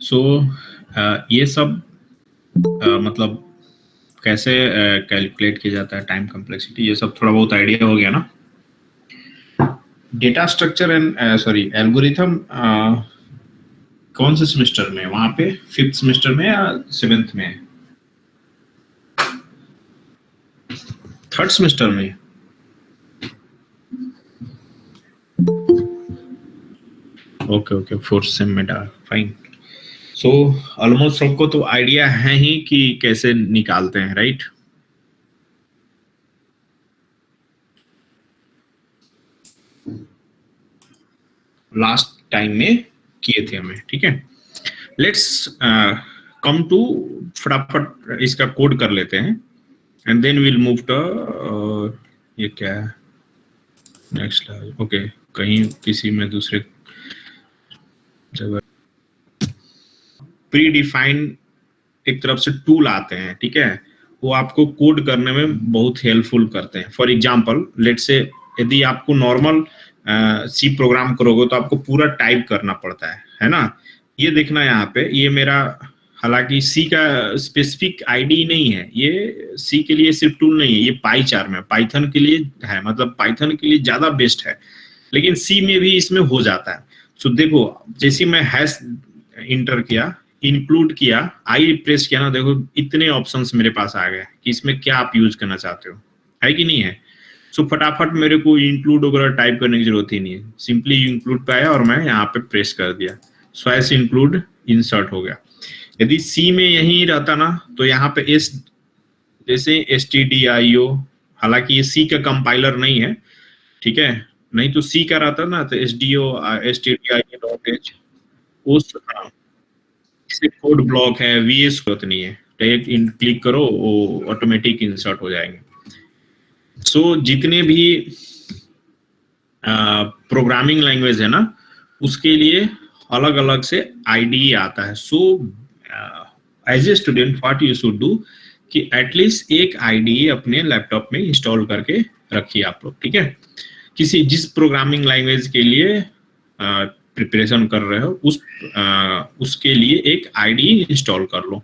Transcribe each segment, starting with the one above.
सो ये सब मतलब कैसे कैलकुलेट किया जाता है, टाइम कम्प्लेक्सिटी, ये सब थोड़ा बहुत आइडिया हो गया ना। Data structure and sorry algorithm कौन से सेमेस्टर में, वहां पे 5th सेमेस्टर में या 7th में? 3rd सेमेस्टर में। ओके ओके, 4th सेम में डाल, फाइन। सो ऑलमोस्ट सबको तो आइडिया है ही कि कैसे निकालते हैं, राइट? लास्ट टाइम में किए थे हमें, ठीक है। लेट्स कम टू, फटाफट इसका कोड कर लेते हैं and then will move to, ये क्या है, नेक्स्ट लेवल। ओके, कहीं किसी में दूसरे जगह प्री डिफाइंड एक तरफ से टूल आते हैं, ठीक है, वो आपको कोड करने में बहुत हेल्पफुल करते हैं। फॉर एग्जांपल लेट्स से, यदि आपको नॉर्मल सी प्रोग्राम करोगे तो आपको पूरा टाइप करना पड़ता है ना। ये देखना यहाँ पे, ये मेरा, हालांकि सी का स्पेसिफिक आईडी नहीं है, ये सी के लिए सिर्फ टूल नहीं है, ये पाईचार्म है, पाइथन के लिए है, मतलब पाइथन के लिए ज्यादा बेस्ट है, लेकिन सी में भी इसमें हो जाता है। सो देखो, जैसे मैं हैश इंटर किया, इंक्लूड किया, आई प्रेस किया ना, देखो इतने ऑप्शंस मेरे पास आ गए कि इसमें क्या आप यूज करना चाहते हो, है कि नहीं है। सो फटाफट मेरे को इंक्लूड वगैरह टाइप करने की जरूरत ही नहीं है, सिंपली इंक्लूड पे आया और मैं यहाँ पे प्रेस कर दिया, स्वैस इंक्लूड इंसर्ट हो गया। यदि सी में यही रहता ना तो यहाँ पे एस, जैसे stdio, हालांकि ये सी का कंपाइलर नहीं है, ठीक है, नहीं तो सी का रहता ना तो stdio.h, उस कोड ब्लॉक है, वीएस जरूरत नहीं है, डायरेक्ट इन क्लिक करो वो ऑटोमेटिक इंसर्ट हो जाएंगे। सो जितने भी प्रोग्रामिंग लैंग्वेज है ना, उसके लिए अलग अलग से आईडी आता है। So as a student what you should do कि एटलीस्ट एक आईडी अपने लैपटॉप में इंस्टॉल करके रखिए आप लोग, ठीक है। किसी जिस प्रोग्रामिंग लैंग्वेज के लिए प्रिपरेशन कर रहे हो उसके लिए एक आईडी इंस्टॉल कर लो।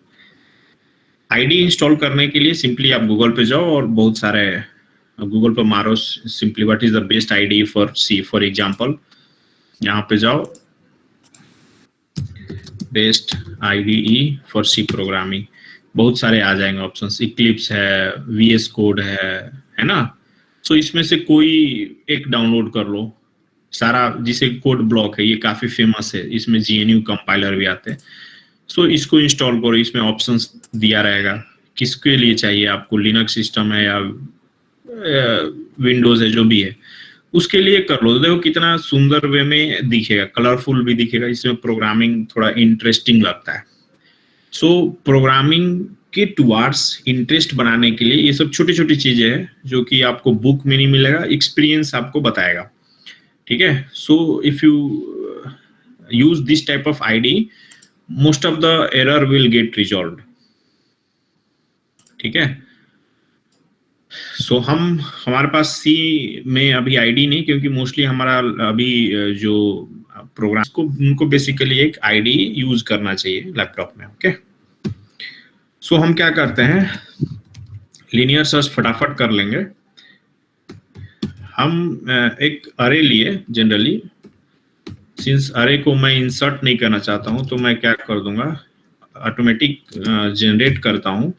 आईडी इंस्टॉल करने के लिए सिंपली आप गूगल पे जाओ और बहुत सारे, गूगल पे मारो simply what is the best ID for C, for example यहाँ पे जाओ, best IDE for C programming, बहुत सारे आ जाएंगे ऑप्शंस, इक्लिप्स है, वीएस कोड है ना। सो इसमें से कोई एक डाउनलोड कर लो, सारा जिसे कोड ब्लॉक है, ये काफी फेमस है, इसमें जीएनयू कंपाइलर भी आते हैं। सो इसको इंस्टॉल करो, इसमें ऑप्शंस दिया रहेगा किसके लिए चाहिए आपको, लिनक्स सिस्टम है या विंडोज है, जो भी है उसके लिए कर लो। तो देखो कितना सुंदर वे में दिखेगा, कलरफुल भी दिखेगा, इसमें प्रोग्रामिंग थोड़ा इंटरेस्टिंग लगता है। सो प्रोग्रामिंग के टुवार्ड्स इंटरेस्ट बनाने के लिए ये सब छोटी छोटी चीजें हैं जो कि आपको बुक में नहीं मिलेगा, एक्सपीरियंस आपको बताएगा, ठीक है। So if you use this type of ID, most of the error will get resolve, ठीक है। सो हमारे पास सी में अभी आईडी नहीं, क्योंकि मोस्टली हमारा अभी जो प्रोग्राम को उनको बेसिकली एक आईडी यूज करना चाहिए लैपटॉप में, ओके। सो हम क्या करते हैं, लीनियर सर्च फटाफट कर लेंगे। हम एक अरे लिए, जनरली सिंस अरे को मैं इंसर्ट नहीं करना चाहता हूं तो मैं क्या कर दूंगा, ऑटोमेटिक जनरेट करता हूं।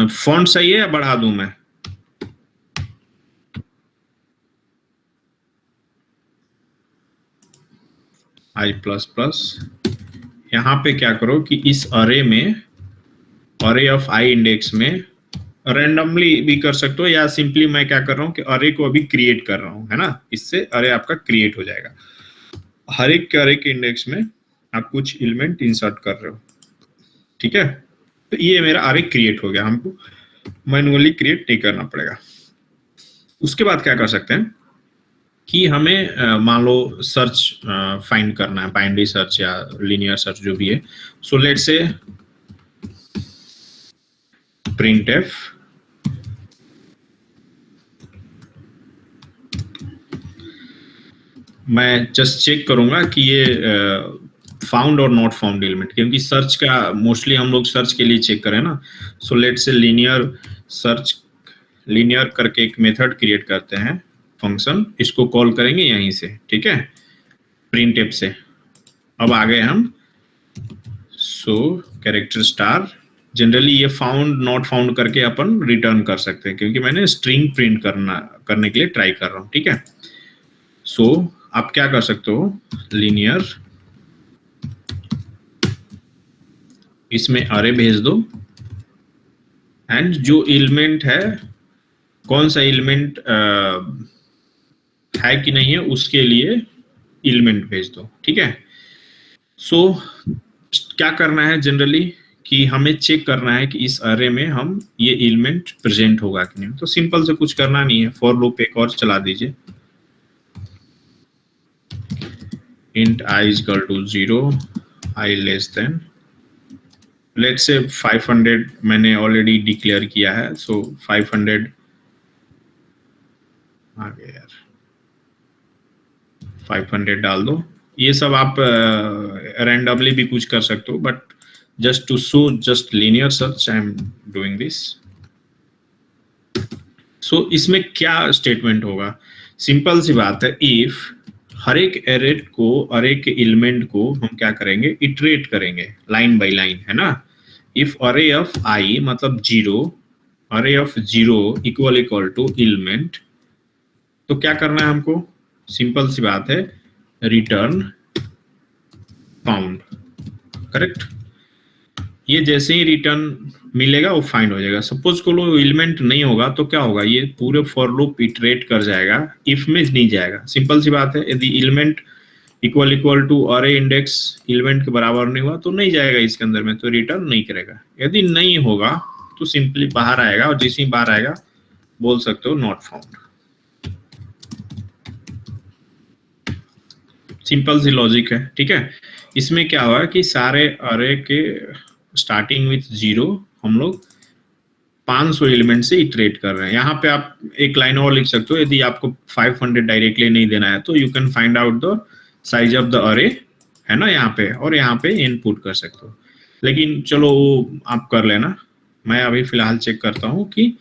फॉन्ट सही है या बढ़ा दूं मैं? आई प्लस प्लस, यहाँ पे क्या करो कि इस अरे में, अरे ऑफ आई इंडेक्स में रैंडमली भी कर सकते हो, या सिंपली मैं क्या कर रहा हूँ कि अरे को अभी क्रिएट कर रहा हूँ, है ना, इससे अरे आपका क्रिएट हो जाएगा। हर एक के अरे के इंडेक्स में आप कुछ एलिमेंट इंसर्ट कर रहे हो, ठीक है। तो ये मेरा अरे क्रिएट हो गया, हमको मैनुअली क्रिएट नहीं करना पड़ेगा। उसके बाद क्या कर सकते हैं कि हमें मान लो सर्च फाइंड करना है, बाइनरी सर्च या लीनियर सर्च जो भी है। सो लेट से printf मैं जस्ट चेक करूंगा कि ये फाउंड और नॉट फाउंड एलिमेंट, क्योंकि सर्च का मोस्टली हम लोग सर्च के लिए चेक करें ना। सो लेट से लीनियर सर्च, लीनियर करके एक मेथड क्रिएट करते हैं फंक्शन, इसको कॉल करेंगे यहीं से, ठीक है, प्रिंट से। अब आ गए हम। सो कैरेक्टर स्टार, जनरली ये फाउंड नॉट फाउंड करके अपन रिटर्न कर सकते हैं, क्योंकि मैंने स्ट्रिंग प्रिंट करने के लिए ट्राई कर रहा हूँ, ठीक है। सो आप क्या कर सकते हो, लीनियर, इसमें अरे भेज दो, एंड जो एलिमेंट है, कौन सा एलिमेंट है कि नहीं है, उसके लिए एलिमेंट भेज दो, ठीक है। सो क्या करना है जनरली कि हमें चेक करना है कि इस अरे में हम ये एलिमेंट प्रेजेंट होगा कि नहीं। तो सिंपल से कुछ करना नहीं है, फॉर लूप एक और चला दीजिए, int I is equal to 0, I less than, let's say 500 मैंने ऑलरेडी डिक्लेयर किया है, सो 500 आ गया यार, 500 डाल दो। ये सब आप रैंडमली भी कुछ कर सकते हो, but just to show just linear search I am doing this. So इसमें क्या स्टेटमेंट होगा, सिंपल सी बात है, इफ हर एक एरे को, अरे के एलिमेंट को हम क्या करेंगे, इटरेट करेंगे लाइन बाय लाइन, है ना। इफ अरे ऑफ आई मतलब 0, अरे ऑफ 0 इक्वल टू एलिमेंट, तो क्या करना है हमको, सिंपल सी बात है, रिटर्न फाउंड, करेक्ट। ये जैसे ही रिटर्न मिलेगा वो फाइंड हो जाएगा। सपोज को लो एलिमेंट नहीं होगा तो क्या होगा, ये पूरे फॉर लूप इटरेट कर जाएगा, इफ में नहीं जाएगा। सिंपल सी बात है, यदि एलिमेंट इक्वल टू अरे इंडेक्स एलिमेंट के बराबर नहीं हुआ तो नहीं जाएगा इसके अंदर में, तो रिटर्न नहीं करेगा। यदि नहीं होगा तो सिंपली बाहर आएगा, और जैसे ही बाहर आएगा बोल सकते हो not found. Simple C logic है, ठीक है। इसमें क्या हुआ कि सारे अरे के स्टार्टिंग विथ 0 हम लोग 500 एलिमेंट से इटरेट कर रहे हैं। यहाँ पे आप एक लाइन और लिख सकते हो, यदि आपको 500 डायरेक्टली नहीं देना है तो you can find out the size of the अरे, है ना, यहाँ पे, और यहाँ पे इनपुट कर सकते हो। लेकिन चलो वो आप कर लेना, मैं अभी फिलहाल चेक करता हूँ कि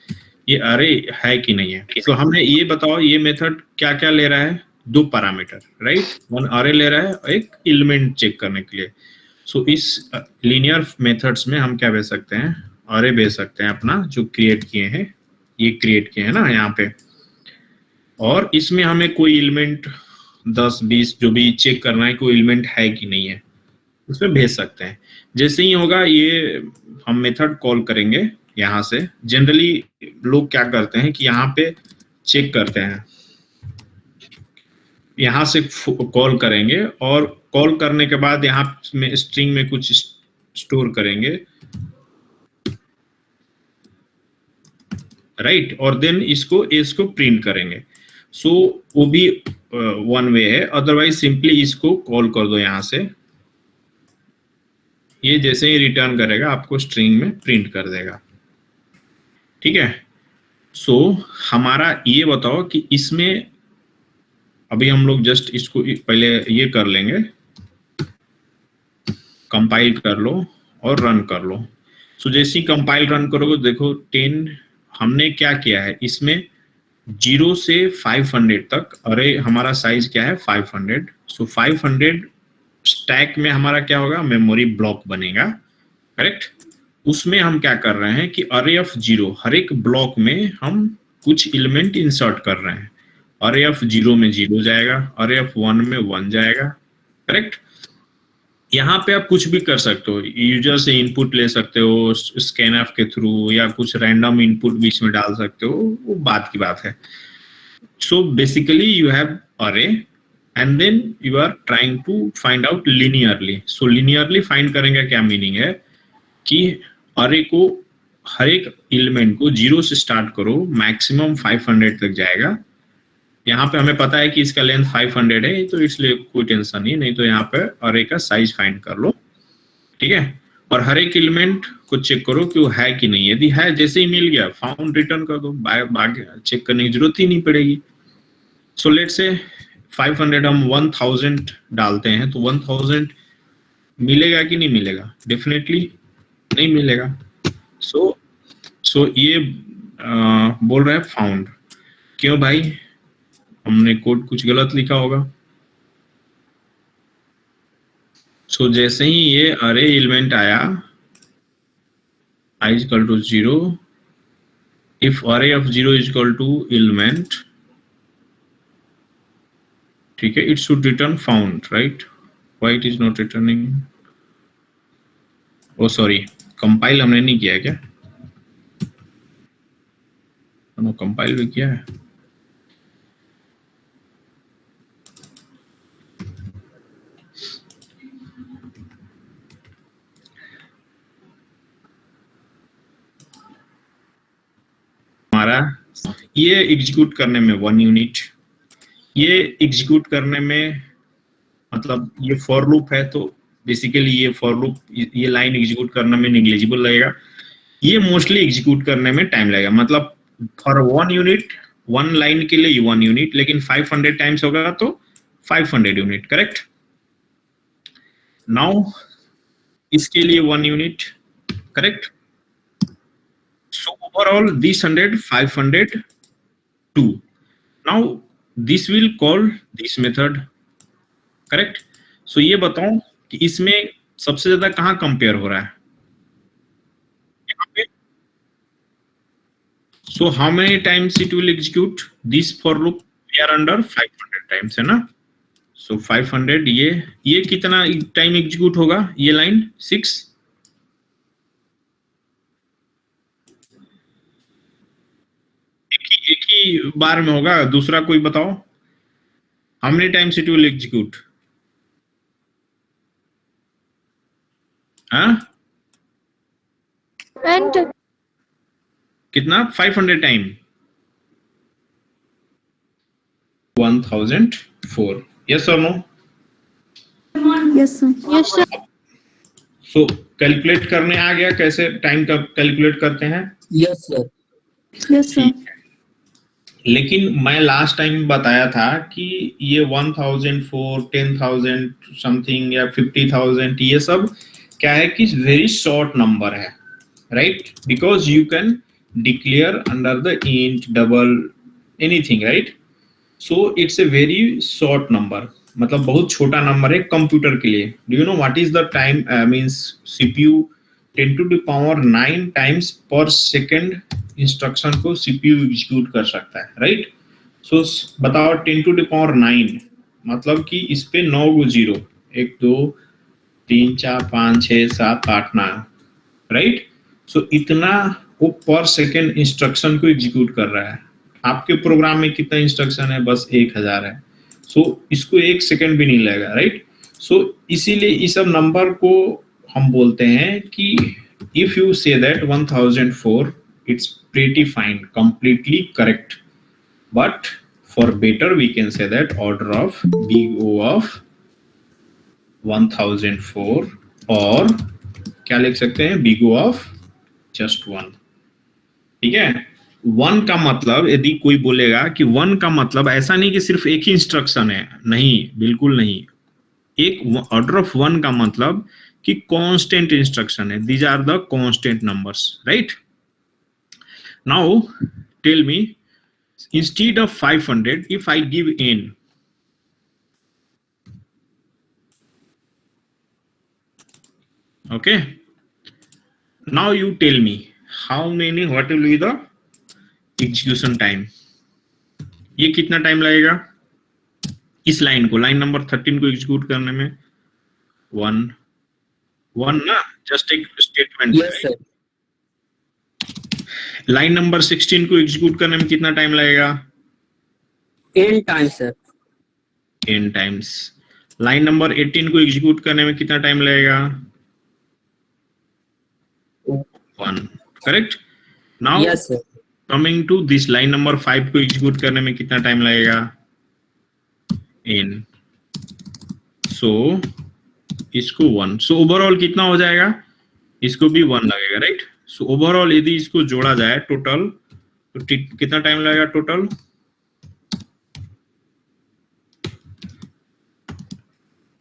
ये अरे है कि नहीं है। तो हमने ये बताओ, ये मेथड क्या क्या ले रहा है, 2 पैरामीटर, राइट, 1 अरे ले रहा है, एक एलिमेंट चेक करने के लिए। सो इस लीनियर मेथड्स में हम क्या भेज सकते हैं, अरे भेज सकते हैं अपना जो क्रिएट किए हैं, ये क्रिएट किए हैं ना यहाँ पे, और इसमें हमें कोई एलिमेंट 10 20 जो भी चेक करना है, कोई एलिमेंट है कि नहीं है, उसमें भेज सकते हैं। जैसे ही होगा ये हम मेथड कॉल करेंगे यहाँ से। जनरली लोग क्या करते हैं कि यहाँ पे चेक करते हैं, यहाँ से कॉल करेंगे, और कॉल करने के बाद यहाँ में स्ट्रिंग में कुछ स्टोर करेंगे, राइट, और देन इसको प्रिंट करेंगे। सो वो भी वन वे है, अदरवाइज सिंपली इसको कॉल कर दो यहाँ से, ये जैसे ही रिटर्न करेगा आपको स्ट्रिंग में प्रिंट कर देगा, ठीक है। सो हमारा ये बताओ कि इसमें अभी हम लोग जस्ट इसको पहले ये कर लेंगे, कंपाइल कर लो और रन कर लो। सो जैसे ही कंपाइल रन करोगे देखो 10 हमने क्या किया है, इसमें 0 से 500 तक, अरे हमारा साइज क्या है 500। सो 500 स्टैक में हमारा क्या होगा, मेमोरी ब्लॉक बनेगा, करेक्ट। उसमें हम क्या कर रहे हैं कि अरे ऑफ 0, हर एक ब्लॉक में हम कुछ एलिमेंट इंसर्ट कर रहे हैं। अरे ऑफ 0 में 0 जाएगा, अरे ऑफ 1 में 1 जाएगा, करेक्ट। यहाँ पे आप कुछ भी कर सकते हो, यूजर से इनपुट ले सकते हो स्कैनफ के थ्रू, या कुछ रैंडम इनपुट बीच में डाल सकते हो, वो बात की बात है। So basically you have array and then you are trying to find out linearly. So linearly find करेंगे क्या मीनिंग है कि अरे को हर एक एलिमेंट को 0 से स्टार्ट करो, मैक्सिमम 500 तक जाएगा। यहाँ पे हमें पता है कि इसका लेंथ 500 है, तो इसलिए कोई टेंशन नहीं तो यहाँ पे अरे का साइज फाइंड कर लो, ठीक है। और हर एक एलिमेंट को चेक करो कि वो है कि नहीं, यदि है जैसे ही मिल गया फाउंड रिटर्न कर दो, बाकी चेक करने की जरूरत ही नहीं पड़ेगी। सो लेट्स से 500 हम 1000 डालते हैं तो 1000 मिलेगा कि नहीं मिलेगा? डेफिनेटली नहीं मिलेगा। सो ये बोल रहा है फाउंड। क्यों भाई? हमने कोड कुछ गलत लिखा होगा। सो जैसे ही ये अरे एलिमेंट आया I is equal to 0, if array of 0 is equal to element, ठीक है, it should return found, right? Why it is not returning? Oh sorry, compile हमने नहीं किया है क्या? नो कंपाइल भी किया है। हमारा ये एग्जीक्यूट करने में 1 यूनिट, ये एग्जीक्यूट करने में मतलब ये फॉर लूप है तो बेसिकली ये फॉर लूप ये लाइन एग्जीक्यूट करने में नेग्लिजिबल लगेगा। ये मोस्टली एग्जीक्यूट करने में टाइम लगेगा, मतलब फॉर 1 यूनिट 1 लाइन के लिए 1 यूनिट, लेकिन 500 टाइम्स होगा तो 500 यूनिट, करेक्ट? नाउ इसके लिए 1 unit, correct? So overall this 100 500 2. Now this will call this method, correct? So ये बताओ कि इसमें सबसे ज्यादा कहाँ कंपेयर हो रहा है? यहाँ पे। So how many times it will execute this for loop? We are under 500 times, है ना? So 500 ये कितना टाइम एग्जीक्यूट होगा ये लाइन? 6। एक ही बार में होगा। दूसरा कोई बताओ, how many times it will execute? हाँ And कितना? 500 टाइम 1004। यस और no? yes, sir. Yes, sir. So calculate करने आ गया कैसे टाइम का कैलकुलेट करते हैं? Yes sir. Yes, sir. लेकिन मैं लास्ट टाइम बताया था कि ये 1004 10,000 समथिंग या 50,000 ये सब क्या है कि वेरी शॉर्ट नंबर है, right? Because you can declare under the int double anything, right? So it's a very short number, मतलब बहुत छोटा नंबर है कंप्यूटर के लिए। Do you know what is the time means CPU 10 to the power 9 times पर second instruction को CPU execute कर सकता है, राइट? सो बताओ 10 to the power 9 मतलब कि इस पे 9 गो जीरो, 1 2 3 4 5 6 7 8 9, राइट? सो इतना वो पर सेकंड इंस्ट्रक्शन को एग्जीक्यूट कर रहा है। आपके प्रोग्राम में कितना इंस्ट्रक्शन है? बस 1000 है। सो इसको 1 सेकंड भी नहीं लगेगा, राइट? सो इसीलिए इस सब नंबर को हम बोलते हैं कि if you say that 1004 it's pretty fine, completely correct, but for better we can say that order of big O of 1004 और क्या लिख सकते हैं? big O of just 1, ठीक है? 1 का मतलब यदि कोई बोलेगा कि 1 का मतलब ऐसा नहीं कि सिर्फ एक ही इंस्ट्रक्शन है, नहीं, बिल्कुल नहीं। एक ऑर्डर ऑफ 1 का मतलब कि कांस्टेंट इंस्ट्रक्शन है, these are the constant numbers, right? Now tell me, instead of 500 if I give n, okay, now you tell me how many, what will be the execution time? ये कितना time लगेगा इस line को, line number 13 को execute करने में? 1 ना, just एक statement. Yes sir. Line number 16 को एग्जीक्यूट करने में कितना टाइम लगेगा? n times sir. n times. Line number 18 को एग्जीक्यूट करने में कितना टाइम लगेगा? 1, correct? Now yes sir. Coming to this line number 5 को एग्जीक्यूट करने में कितना टाइम लगेगा? n। सो इसको 1, सो ओवरऑल कितना हो जाएगा? इसको भी 1 लगेगा, राइट? सो ओवरऑल यदि इसको जोड़ा जाए टोटल तो कितना टाइम लगेगा टोटल?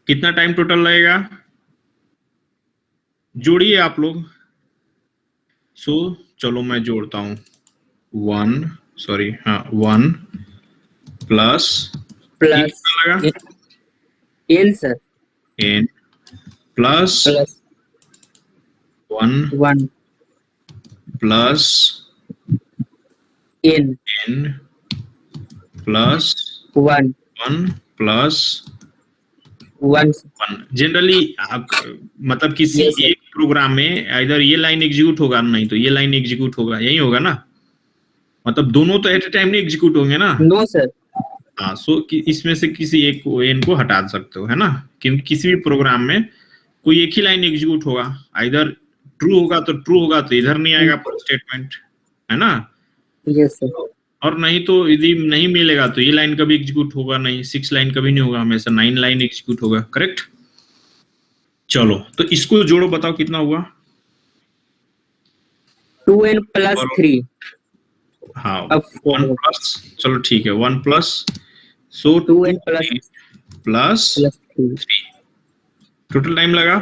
कितना टाइम टोटल लगेगा? जोड़िए आप लोग। सो चलो मैं जोड़ता हूं। 1 प्लस ये प्लस कितना लगा? n sir, n plus plus 1 1 plus n n plus 1 1 plus 1 1। Generally आप मतलब किसी यस सर, एक प्रोग्राम में इधर ये लाइन एग्जीक्यूट होगा, नहीं तो ये लाइन एग्जीक्यूट होगा, यही होगा ना? मतलब दोनों तो एट ए टाइम नहीं एग्जीक्यूट होंगे ना? नो सर, हाँ, सो इसमें से किसी एक को एन को हटा सकते हो, है ना? क्योंकि किसी भी प्रोग्राम में कोई एक ही लाइन एग्जीक्यूट होगा, इधर ट्रू होगा तो इधर नहीं आएगा पूरा स्टेटमेंट, है ना? यस सर, और नहीं तो यदि नहीं मिलेगा तो ये लाइन कभी एग्जीक्यूट होगा नहीं, 6 लाइन कभी नहीं होगा, हमेशा 9 लाइन एग्जीक्यूट होगा। करेक्ट? चलो तो इसको जोड़ो, बताओ कितना हुआ? 2n प्लस 3 हाँ, अब 1 प्लस, चलो ठीक है, 1 प्लस, सो 2n plus plus 3 3 total time लगा।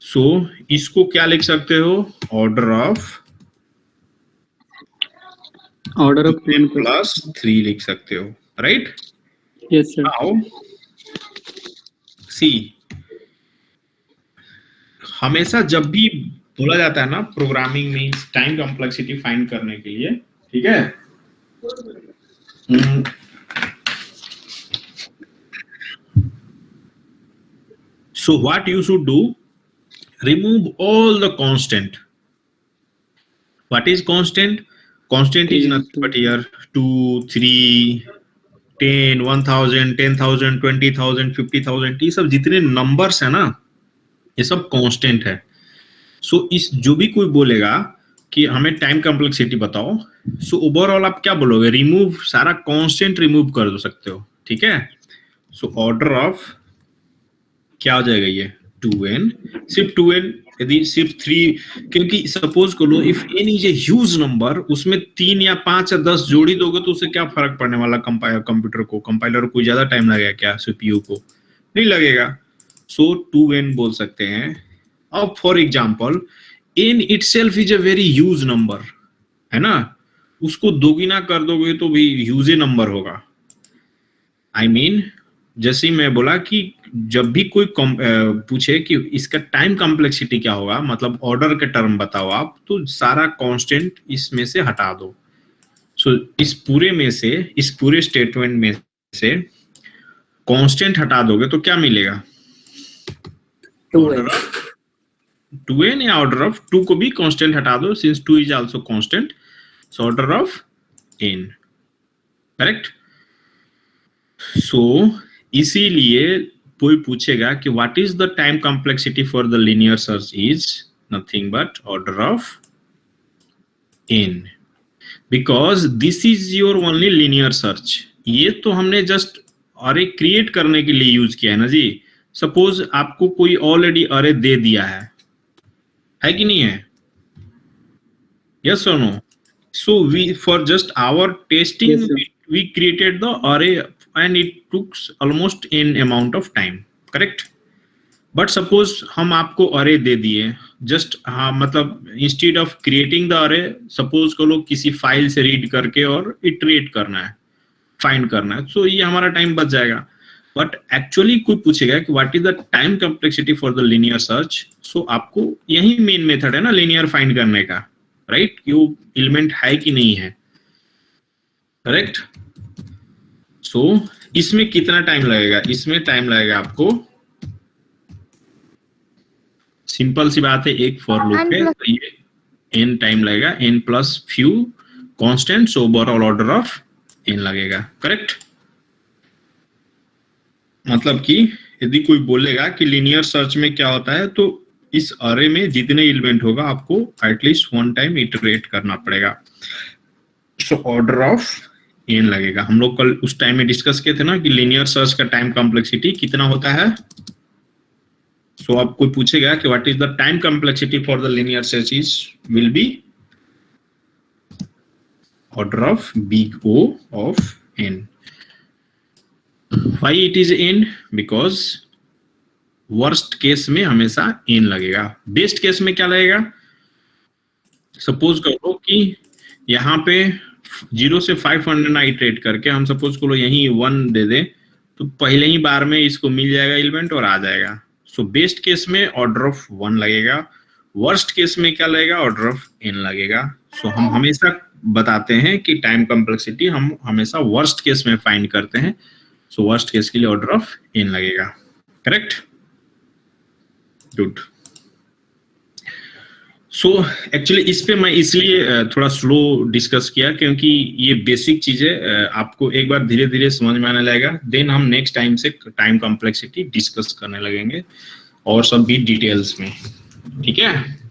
सो इसको क्या लिख सकते हो? ऑर्डर ऑफ n प्लस 3 लिख सकते हो, right? yes sir. Now see, हमेशा जब भी बोला जाता है ना प्रोग्रामिंग में टाइम कॉम्प्लेक्सिटी फाइंड करने के लिए, ठीक है, so what you should do, remove all the constant. What is constant? Constant is nothing but here 2, 3, 10, 1000, 10,000, 20,000, 50,000, ये सब जितने नंबर्स है ना, ये सब कांस्टेंट है। सो इस जो भी कोई बोलेगा कि हमें टाइम कॉम्प्लेक्सिटी बताओ, सो ओवरऑल आप क्या बोलोगे? रिमूव, सारा कांस्टेंट रिमूव कर दो सकते हो, ठीक है? सो ऑर्डर ऑफ क्या हो जाएगा ये? 2n, सिर्फ 2n, यदि सिर्फ 3, क्योंकि सपोज करो if n is a huge number, उसमें 3 या 5 या 10 जोड़ी दोगे तो उससे क्या फर्क पड़ने वाला? कंपाइलर को ज्यादा टाइम लगेगा क्या? सीपीयू को नहीं लगेगा। सो 2n बोल सकते हैं। अब for example n itself is a very huge number, है ना? उसको दोगुना कर दोगे तो भी ह्यूज नंबर होगा। आई मीन जैसे ही मैं बोला कि जब भी कोई पूछे कि इसका टाइम कॉम्प्लेक्सिटी क्या होगा, मतलब ऑर्डर के टर्म बताओ आप, तो सारा कांस्टेंट इसमें से हटा दो। सो इस पूरे में से, इस पूरे स्टेटमेंट में से कांस्टेंट हटा दोगे तो क्या मिलेगा? 2n 2n या ऑर्डर ऑफ 2 को भी कांस्टेंट हटा दो, since 2 is also constant, so order of n। Correct? So इसीलिए कोई पूछेगा कि what is the time complexity for the linear search, is nothing but order of n, because this is your only linear search. ये तो हमने just अरे create करने के लिए यूज किया है ना जी। सपोज आपको कोई ऑलरेडी अरे दे दिया है कि नहीं है? यस और no? So we for just our testing Yes, sir. we created the array and it took almost n amount of time, correct? But suppose हम आपको अरे दे दिए, जस्ट, हाँ, मतलब इंस्टेड ऑफ क्रिएटिंग द अरे, सपोज को लोग किसी फाइल से रीड करके और इटरेट करना है, फाइंड करना है, सो ये हमारा टाइम बच जाएगा। बट एक्चुअली कोई पूछेगा कि what is the time complexity for the linear search, so आपको यही मेन मेथड है ना लीनियर फाइंड करने का, राइट? कि वो एलिमेंट है कि नहीं है, करेक्ट? सो इसमें कितना टाइम लगेगा? इसमें टाइम लगेगा आपको, सिंपल सी बात है, एक फॉर लूप है तो ये n टाइम लगेगा, n plus few constant, so overall order of n लगेगा। करेक्ट? मतलब कि यदि कोई बोलेगा कि लीनियर सर्च में क्या होता है, तो इस अरे में जितने एलिमेंट होगा आपको एटलीस्ट 1 टाइम इटरेट करना पड़ेगा, सो ऑर्डर ऑफ n लगेगा। हम लोग कल उस टाइम में डिस्कस किए थे ना कि लीनियर सर्च का टाइम कॉम्प्लेक्सिटी कितना होता है। सो अब कोई पूछेगा कि what is the time complexity for the linear search, is will be order of big O of n. Why it is n? Because worst case में हमेशा n लगेगा। बेस्ट केस में क्या लगेगा? सपोज करो कि यहाँ पे 0 से 500 आइटरेट करके हम सपोज करो यही 1 दे दे, तो पहले ही बार में इसको मिल जाएगा एलिमेंट और आ जाएगा। सो बेस्ट केस में ऑर्डर ऑफ 1 लगेगा, वर्स्ट केस में क्या लगेगा? ऑर्डर ऑफ n लगेगा। सो हम हमेशा बताते हैं कि टाइम कॉम्प्लेक्सिटी हम हमेशा वर्स्ट केस में फाइंड करते हैं। सो वर्स्ट केस के लिए ऑर्डर ऑफ n लगेगा। करेक्ट? गुड। सो एक्चुअली इस पे मैं इसलिए थोड़ा स्लो डिस्कस किया क्योंकि ये बेसिक चीजें आपको एक बार धीरे धीरे समझ में आने लगेगा, देन हम नेक्स्ट टाइम से टाइम कॉम्प्लेक्सिटी डिस्कस करने लगेंगे और सब भी डिटेल्स में। ठीक है?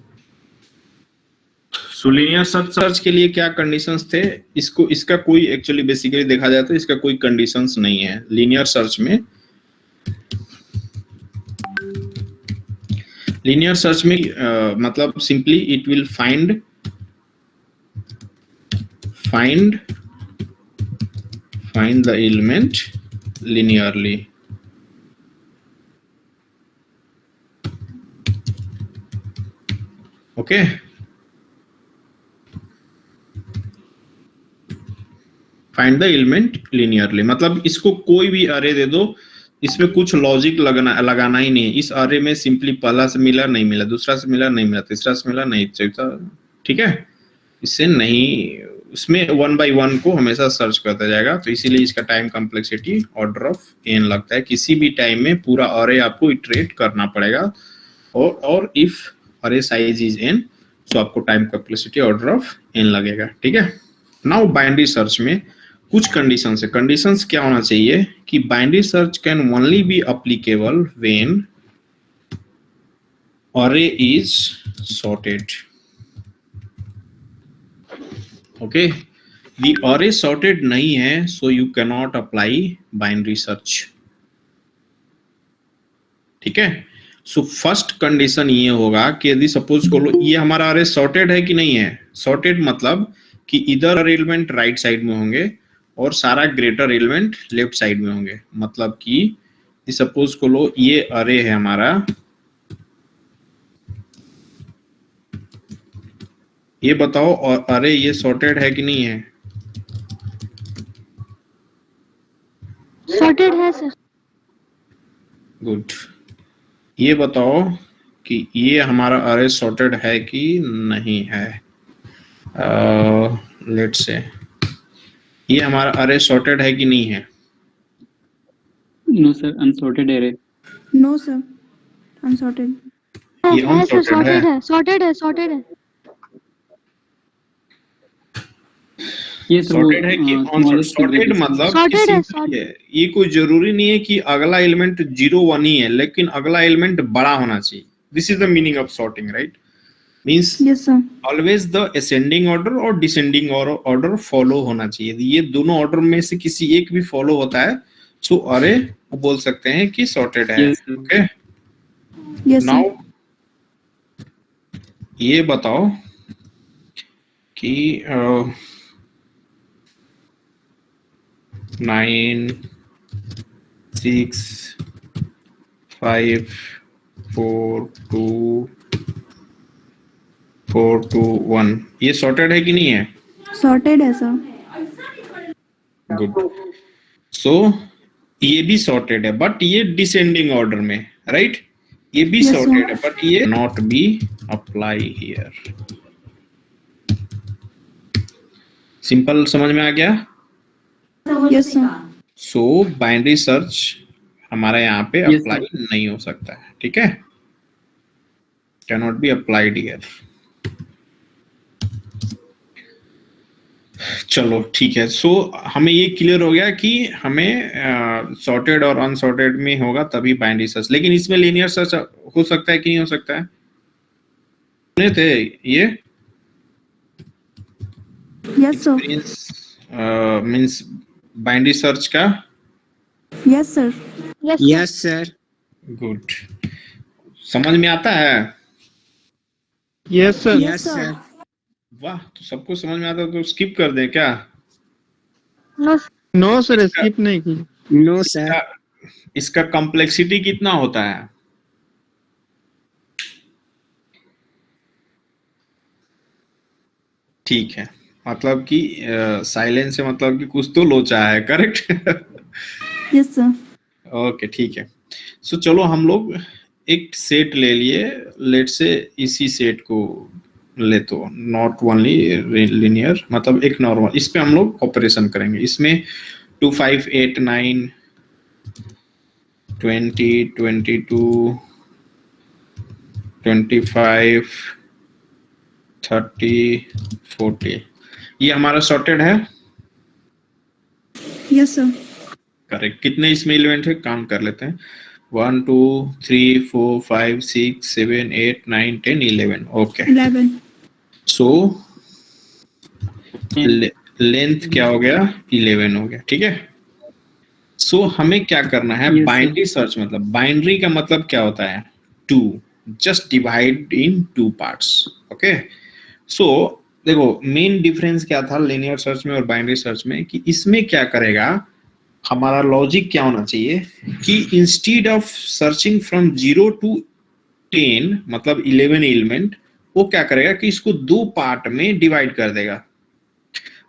सो लीनियर सर्च के लिए क्या कंडीशंस थे? इसका कोई एक्चुअली बेसिकली देखा जाए तो इसका कोई कंडीशंस नहीं है लीनियर सर्च में। लीनियर सर्च में मतलब simply it will find the element linearly. Okay find the element linearly मतलब इसको कोई भी अरे दे दो, इसमें कुछ लॉजिक लगाना ही नहीं है। इस अरे में सिंपली पहला से मिला नहीं मिला, दूसरा से मिला नहीं मिला, तीसरा से मिला नहीं, चौथा, ठीक है, इससे नहीं, उसमें 1 by 1 को हमेशा सर्च करता जाएगा। तो इसीलिए इसका time complexity order of n लगता है। किसी भी टाइम में पूरा अरे आपको इटरेट करना पड़ेगा और इफ अरे साइज इज n तो आपको time complexity order of n लगेगा। ठीक है? नाउ बाइनरी सर्च में कुछ कंडीशंस है। कंडीशंस क्या होना चाहिए कि binary search can only B applicable when array is sorted. Okay, the array sorted नहीं है, so you cannot apply binary search. ठीक है? सो फर्स्ट कंडीशन ये होगा कि यदि सपोज करो ये हमारा array sorted है कि नहीं है। sorted मतलब कि इधर एलिमेंट राइट साइड में होंगे और सारा ग्रेटर एलिमेंट लेफ्ट साइड में होंगे। मतलब कि सपोज करो ये अरे है हमारा, ये बताओ और अरे ये सॉर्टेड है कि नहीं है? सॉर्टेड है सर। गुड। ये बताओ कि ये हमारा अरे सॉर्टेड है कि नहीं है? लेट्स से ये हमारा अरे सॉर्टेड है कि नहीं है? No sir, unsorted array. No sir, unsorted. ये अनसॉर्टेड है। सॉर्टेड है, सॉर्टेड है। ये सर सॉर्टेड है कि अनसॉर्टेड मतलब Sorted है, किसी ये कोई जरूरी नहीं है कि अगला एलिमेंट 0 1 ही है, लेकिन अगला एलिमेंट बड़ा होना चाहिए। This is the meaning of sorting, right? Means yes sir. Always the ascending order और डिसेंडिंग ऑर्डर फॉलो होना चाहिए। ये दोनों ऑर्डर में से किसी एक भी फॉलो होता है सो अरे बोल सकते हैं कि सॉर्टेड है। Yes, sir. Okay, yes now sir. ये बताओ कि 9 6 5 4 2 1 ये सॉर्टेड है कि नहीं है? सॉर्टेड है सर। गुड। सो ये भी सॉर्टेड है बट ये डिसेंडिंग ऑर्डर में, राइट? ये भी Yes, सॉर्टेड sir. है बट ये not be apply here. Simple समझ में आ गया? Yes sir. सो बाइनरी सर्च हमारा यहाँ पे Yes, अप्लाई नहीं हो सकता है। ठीक है? Cannot be applied here. चलो ठीक है। सो हमें ये क्लियर हो गया कि हमें सॉर्टेड और अनसॉर्टेड में होगा तभी बाइनरी सर्च, लेकिन इसमें लीनियर सर्च हो सकता है कि नहीं हो सकता है? सुने थे ये? Yes sir. Means binary search का? Yes sir. Yes, sir. Good. समझ में आता है? Yes sir. Yes, sir. वाह, तो सबको समझ में आता है तो स्किप कर दें क्या? नो नो सर, स्किप नहीं की। No, sir. इसका कॉम्प्लेक्सिटी कितना होता है? ठीक है, मतलब कि साइलेंस से मतलब कि कुछ तो लोचा है, करेक्ट? Yes, sir. ओके ठीक है। सो चलो हम लोग एक सेट ले लिए, लेट से इसी सेट को ले, तो नॉट ओनली लिनियर, मतलब एक नॉर्मल, इस पे हम लोग ऑपरेशन करेंगे। इसमें 2 5 8 9 20 22 25 30 40, ये हमारा सॉर्टेड है, Yes, sir. करेक्ट। कितने इसमें एलिमेंट है, काउंट कर लेते हैं। 1 2 3 4 5 6 7 8 9 10 11, ओके। 11. सो लेंथ क्या हो गया, 11 हो गया, ठीक है। सो हमें क्या करना है, Yes, sir. बाइनरी सर्च, मतलब बाइनरी का मतलब क्या होता है, 2, just divide in 2 parts, okay. So देखो मेन डिफरेंस क्या था लीनियर सर्च में और बाइनरी सर्च में, कि इसमें क्या करेगा, हमारा लॉजिक क्या होना चाहिए कि instead of searching from 0 to 10, मतलब 11 एलिमेंट, वो क्या करेगा कि इसको 2 पार्ट में डिवाइड कर देगा।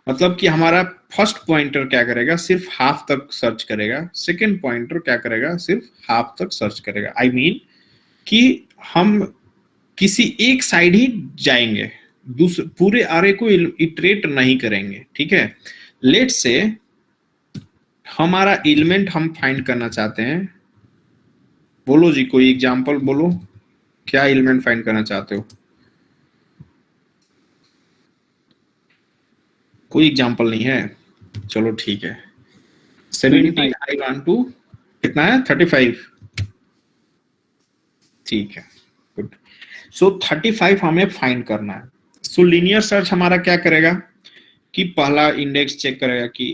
मतलब कि हमारा फर्स्ट पॉइंटर क्या करेगा, सिर्फ हाफ तक सर्च करेगा, सेकंड पॉइंटर क्या करेगा, सिर्फ हाफ तक सर्च करेगा। आई मीन कि हम किसी एक साइड ही जाएंगे, दूसरे पूरे आरे को इटरेट नहीं करेंगे, ठीक है। लेट से हमारा एलिमेंट हम फाइंड करना चाहते हैं, बोलो जी कोई एग्जांपल बोलो, क्या एलिमेंट फाइंड करना चाहते हो, कोई एग्जांपल नहीं है, चलो ठीक है। 17 आई वांट टू, कितना है, 35, ठीक है, गुड। सो 35 हमें फाइंड करना है। सो लीनियर सर्च हमारा क्या करेगा कि पहला इंडेक्स चेक करेगा कि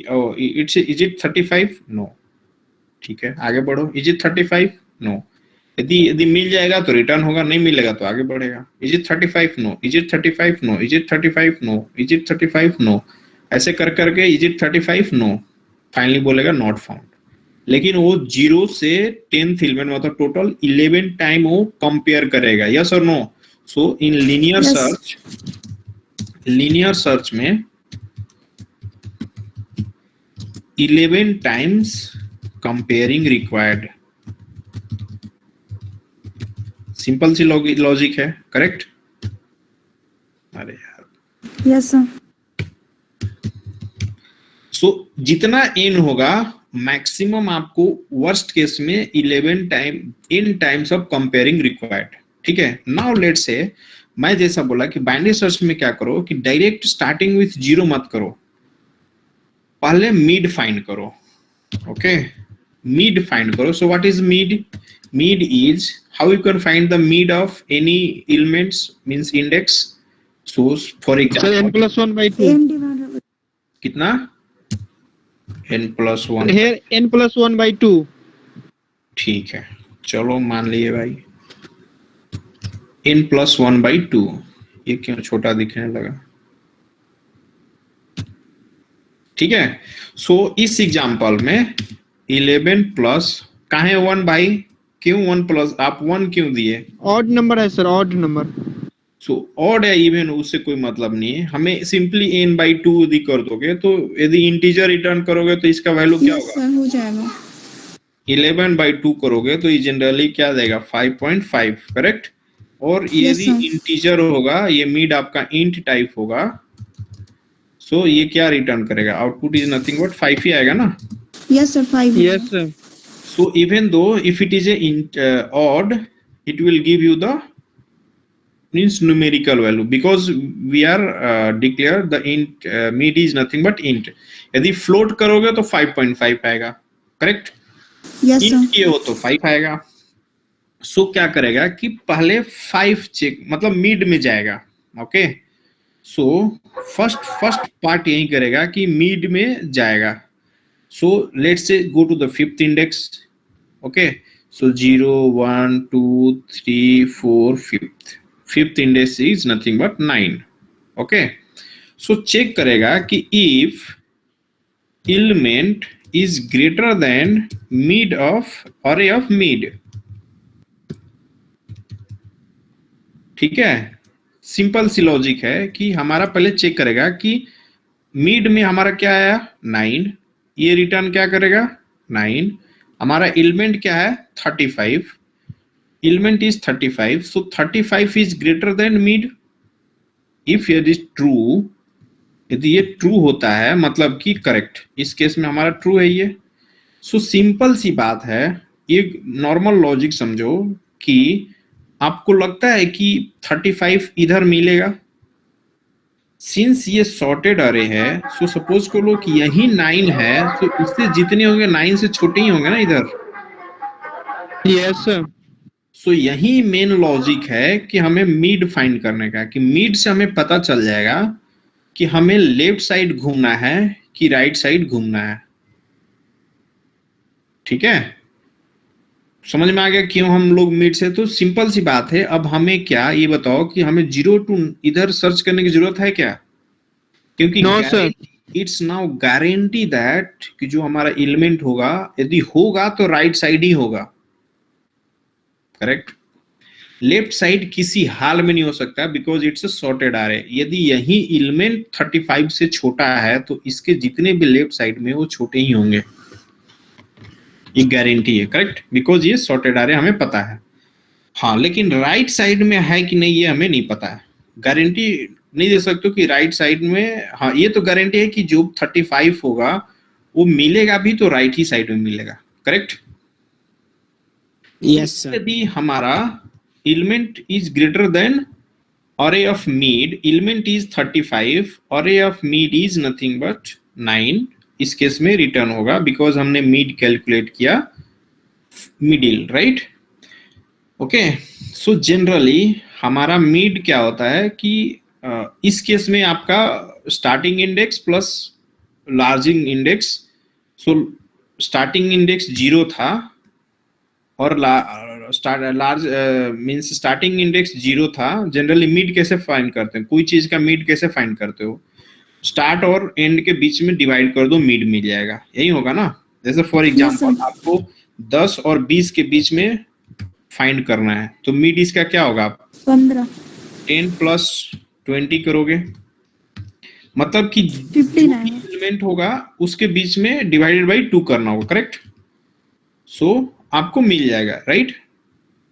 इट्स इज इट 35, नो, ठीक है, आगे बढ़ो, इज इट 35, नो, यदि मिल जाएगा तो रिटर्न होगा, नहीं मिलेगा तो आगे बढ़ेगा। Is it 35, no, is it 35, no, is it 35, no, is it 35, no, ऐसे कर करके इज इट 35, नो, फाइनली बोलेगा नॉट फाउंड। लेकिन वो 0 से 10th एलिमेंट मतलब टोटल 11 टाइम वो कंपेयर करेगा, यस और no. So in linear Yes. Search, linear search में 11 टाइम्स कंपेयरिंग रिक्वायर्ड, सिंपल सी लॉजिक है, करेक्ट? अरे यार, Yes, sir. सो जितना n होगा मैक्सिमम आपको वर्स्ट केस में 11 time n times of comparing required, ठीक है। नाउ लेट से मैं जैसा बोला कि बाइनरी सर्च में क्या करो कि डायरेक्ट स्टार्टिंग विथ 0 मत करो, पहले मिड फाइंड करो, ओके, मिड फाइंड करो। So what is mid, mid is how you can find the mid of any elements, means index. So for Sir, example, n plus 1 by 2. N divided by कितना, n plus 1, Here n plus 1 by 2. ठीक है, चलो मान लिए भाई, n plus 1 by 2, ये क्यों छोटा दिखने लगा, ठीक है। सो इस एग्जांपल में 11 प्लस कहाँ है 1 भाई, क्यों 1 प्लस, आप 1 क्यों दिए, Odd number है sir, odd number. So odd है इवन, उससे कोई मतलब नहीं है हमें, सिंपली n by 2 यदि कर दोगे तो यदि इंटीजर रिटर्न करोगे तो इसका वैल्यू क्या Yes, होगा, sir. हो जाएगा. 11 by 2 करोगे तो ये जनरली क्या देगा, 5.5, करेक्ट। और Yes, यदि sir. इंटीजर होगा, ये मिड आपका इंट टाइप होगा, सो ये क्या रिटर्न करेगा, आउटपुट इज नथिंग बट 5 ही आएगा ना। Yes, sir. 5. Yes sir. So even though if it is a odd, it will give you the means numerical value, because we are declare the int mid is nothing but int. यदि float करोगे तो 5.5 आएगा, correct. Yes, sir. int किए हो तो 5 आएगा। सो क्या करेगा कि पहले 5 चेक, मतलब मिड में जाएगा, ओके। सो फर्स्ट पार्ट यही करेगा कि मिड में जाएगा। So let's say go to the 5th index, okay, so 0 1 2 3 4 5th index is nothing but 9, okay। So check करेगा कि if element is greater than mid of array of mid, ठीक है, simple सी logic है कि हमारा पहले चेक करेगा कि मिड में हमारा क्या आया 9, ये रिटर्न क्या करेगा 9, हमारा एलिमेंट क्या है 35, element is 35, so 35 is greater than mid. If it is true, यदि ये ट्रू होता है मतलब कि करेक्ट, इस केस में हमारा ट्रू है ये। सो सिंपल सी बात है, ये नॉर्मल लॉजिक समझो कि आपको लगता है कि 35 इधर मिलेगा, सिंस ये सॉर्टेड अरे है, सो सपोज को लो कि यही 9 है, तो इससे जितने होंगे 9 से छोटे ही होंगे ना इधर। Yes, sir. सो यही मेन लॉजिक है कि हमें मिड फाइंड करने का, कि मिड से हमें पता चल जाएगा कि हमें लेफ्ट साइड घूमना है कि राइट साइड घूमना है। ठीक है, समझ में आ गया क्यों हम लोग मिड से? तो सिंपल सी बात है। अब हमें क्या ये बताओ कि हमें 0 to इधर सर्च करने की जरूरत है क्या? क्योंकि No, sir. It's now guarantee that कि जो हमारा एलिमेंट होगा, यदि होगा तो राइट साइड ही होगा। करेक्ट, लेफ्ट साइड किसी हाल में नहीं हो सकता, बिकॉज इट्स अ सॉर्टेड अरे। यदि यही एलिमेंट 35 से छोटा है तो इसके जितने भी लेफ्ट साइड में वो छोटे ही होंगे, ये गारंटी है। करेक्ट, बिकॉज ये सॉर्टेड अरे हमें पता है। हाँ, लेकिन राइट साइड में है कि नहीं ये हमें नहीं पता है, गारंटी नहीं दे सकते कि राइट साइड में। हाँ, ये तो गारंटी है कि जो 35 होगा वो मिलेगा भी तो राइट ही साइड में मिलेगा। Correct, Yes, sir. यदि हमारा element is greater than array of mid, element is 35, array of mid is nothing but 9, इस केस में रिटर्न होगा बिकॉज हमने मिड कैलकुलेट किया middle. Right, okay. So generally हमारा मिड क्या होता है कि इस केस में आपका starting index plus larging index. So starting index 0 था और लार्ज मींस स्टार्टिंग इंडेक्स 0 था। जनरली मिड कैसे फाइंड करते हैं? कोई चीज का मिड कैसे फाइंड करते हो? स्टार्ट और एंड के बीच में डिवाइड कर दो, मिड मिल जाएगा, यही होगा ना। जैसे फॉर एग्जांपल sir. आपको 10 और 20 के बीच में फाइंड करना है, तो मिड इसका क्या होगा? आप 15 10 प्लस 20 करोगे, मतलब कि 15 आएगा। एलिमेंट होगा उसके बीच में डिवाइडेड बाई 2 करना होगा। करेक्ट, सो आपको मिल जाएगा। राइट,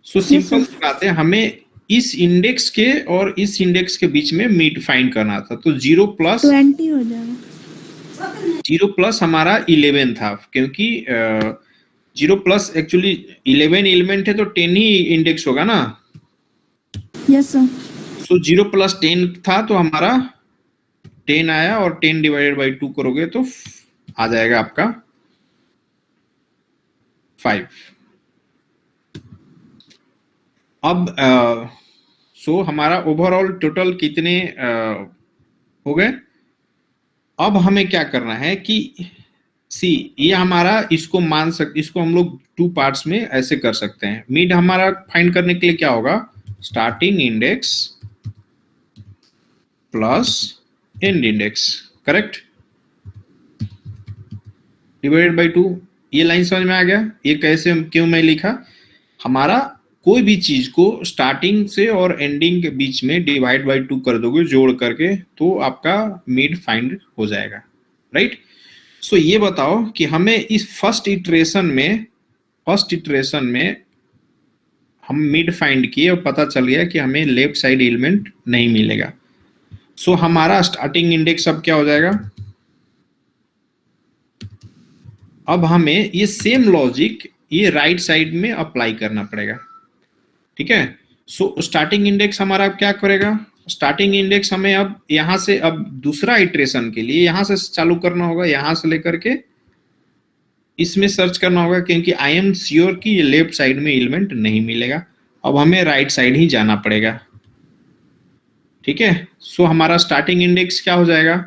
सो सिंपल सी बात है, हमें इस इंडेक्स के और इस इंडेक्स के बीच में मिड फाइंड करना था। तो 0 प्लस 20 हो जाएगा। 0 प्लस हमारा 11 था, क्योंकि 0 प्लस एक्चुअली 11 एलिमेंट है तो 10 ही इंडेक्स होगा ना। Yes sir. सो 0 प्लस 10 था तो हमारा 10 आया, और 10 डिवाइडेड बाई 2 करोगे तो आ जाएगा आपका 5। अब सो हमारा ओवरऑल टोटल कितने हो गए? अब हमें क्या करना है कि सी ये हमारा इसको इसको हम लोग 2 पार्ट्स में ऐसे कर सकते हैं। मिड हमारा फाइंड करने के लिए क्या होगा? Starting index plus and index. Correct, divided by 2। ये लाइन समझ में आ गया? ये कैसे क्यों मैं लिखा? हमारा कोई भी चीज को स्टार्टिंग से और एंडिंग के बीच में डिवाइड बाई 2 कर दोगे जोड़ करके, तो आपका मिड फाइंड हो जाएगा। राइट, सो ये बताओ कि हमें इस फर्स्ट इटरेशन में हम मिड फाइंड किए और पता चल गया कि हमें लेफ्ट साइड एलिमेंट नहीं मिलेगा। सो हमारा स्टार्टिंग इंडेक्स अब क्या हो जाएगा? अब हमें ये सेम लॉजिक ये राइट साइड में अप्लाई करना पड़ेगा। ठीक है, सो स्टार्टिंग इंडेक्स हमारा क्या करेगा? स्टार्टिंग इंडेक्स हमें अब यहां से अब दूसरा इटरेशन के लिए यहां से चालू करना होगा, यहां से लेकर के इसमें सर्च करना होगा, क्योंकि आई एम श्योर कि ये लेफ्ट साइड में एलिमेंट नहीं मिलेगा। अब हमें राइट साइड ही जाना पड़ेगा। ठीक है, सो हमारा स्टार्टिंग इंडेक्स क्या हो जाएगा?